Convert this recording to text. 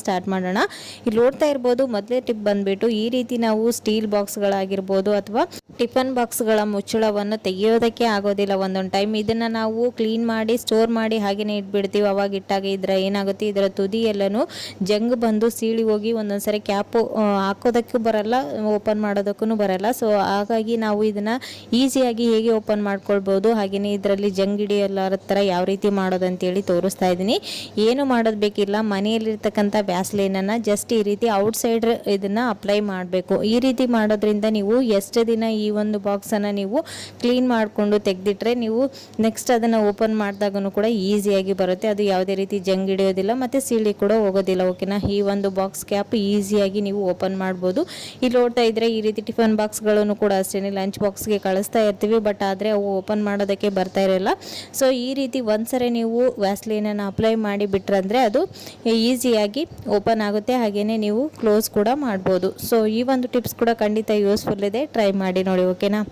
Start ಮಾಡೋಣ. ಇಲ್ಲಿ ನೋಡ್ತಾ ಇರ್ಬೋದು ಮೊದಲೇ ಟಿಪ್ ಬಂದುಬಿಟ್ಟು ಈ ರೀತಿ ನಾವು ಸ್ಟೀಲ್ ಬಾಕ್ಸ್ಗಳಾಗಿರ್ಬೋದು ಅಥವಾ ಟಿಫನ್ ಬಾಕ್ಸ್ಗಳ ಮುಚ್ಚಳವನ್ನು ತೆಗೆಯೋದಕ್ಕೆ ಆಗೋದಿಲ್ಲ ಒಂದೊಂದು ಟೈಮ್. ಇದನ್ನು ನಾವು ಕ್ಲೀನ್ ಮಾಡಿ ಸ್ಟೋರ್ ಮಾಡಿ ಹಾಗೆಯೇ ಇಟ್ಬಿಡ್ತೀವಿ. ಅವಾಗ ಇಟ್ಟಾಗ ಇದರ ಏನಾಗುತ್ತೆ, ಇದರ ತುದಿ ಎಲ್ಲನೂ ಜಂಗ್ ಬಂದು ಸೀಳಿ ಹೋಗಿ ಒಂದೊಂದು ಸರಿ ಕ್ಯಾಪು ಹಾಕೋದಕ್ಕೂ ಬರಲ್ಲ, ಓಪನ್ ಮಾಡೋದಕ್ಕೂ ಬರಲ್ಲ. ಸೊ ಹಾಗಾಗಿ ನಾವು ಇದನ್ನು ಈಸಿಯಾಗಿ ಹೇಗೆ ಓಪನ್ ಮಾಡ್ಕೊಳ್ಬೋದು, ಹಾಗೆಯೇ ಇದರಲ್ಲಿ ಜಂಗ್ ಹಿಡಿಯಲಾರ ಥರ ಯಾವ ರೀತಿ ಮಾಡೋದಂತೇಳಿ ತೋರಿಸ್ತಾ ಇದ್ದೀನಿ. ಏನು ಮಾಡೋದು ಬೇಕಿಲ್ಲ, ಮನೆಯಲ್ಲಿರ್ತಕ್ಕಂಥ ವ್ಯಾಸ್ಲೈನನ್ನು ಜಸ್ಟ್ ಈ ರೀತಿ ಔಟ್ಸೈಡ್ ಇದನ್ನು ಅಪ್ಲೈ ಮಾಡಬೇಕು. ಈ ರೀತಿ ಮಾಡೋದ್ರಿಂದ ನೀವು ಎಷ್ಟು ದಿನ ಈ ಒಂದು ಬಾಕ್ಸನ್ನು ನೀವು ಕ್ಲೀನ್ ಮಾಡಿಕೊಂಡು ತೆಗೆದಿಟ್ರೆ ನೀವು ನೆಕ್ಸ್ಟ್ ಅದನ್ನು ಓಪನ್ ಮಾಡಿದಾಗೂ ಕೂಡ ಈಸಿಯಾಗಿ ಬರುತ್ತೆ. ಅದು ಯಾವುದೇ ರೀತಿ ಜಂಗ್ ಹಿಡಿಯೋದಿಲ್ಲ ಮತ್ತು ಸೀಳಿ ಕೂಡ ಹೋಗೋದಿಲ್ಲ. ಓಕೆನಾ, ಈ ಒಂದು ಬಾಕ್ಸ್ ಕ್ಯಾಪ್ ಈಸಿಯಾಗಿ ನೀವು ಓಪನ್ ಮಾಡ್ಬೋದು. ಇಲ್ಲಿ ನೋಡ್ತಾ ಇದ್ರೆ ಈ ರೀತಿ ಟಿಫನ್ ಬಾಕ್ಸ್ಗಳನ್ನು ಕೂಡ ಅಷ್ಟೇ ಲಂಚ್ ಬಾಕ್ಸ್ಗೆ ಕಳಿಸ್ತಾ ಇರ್ತೀವಿ, ಬಟ್ ಆದರೆ ಅವು ಓಪನ್ ಮಾಡೋದಕ್ಕೆ ಬರ್ತಾ ಇರಲ್ಲ. ಸೊ ಈ ರೀತಿ ಒಂದ್ಸರಿ ನೀವು ವ್ಯಾಸ್ಲೈನನ್ನು ಅಪ್ಲೈ ಮಾಡಿ ಬಿಟ್ರಂದರೆ ಅದು ಈಸಿಯಾಗಿ ಓಪನ್ ಆಗುತ್ತೆ, ಹಾಗೆಯೇ ನೀವು ಕ್ಲೋಸ್ ಕೂಡ ಮಾಡ್ಬೋದು. ಸೊ ಈ ಒಂದು ಟಿಪ್ಸ್ ಕೂಡ ಖಂಡಿತ ಯೂಸ್ಫುಲ್ ಇದೆ, ಟ್ರೈ ಮಾಡಿ ನೋಡಿ. ಓಕೆನಾ.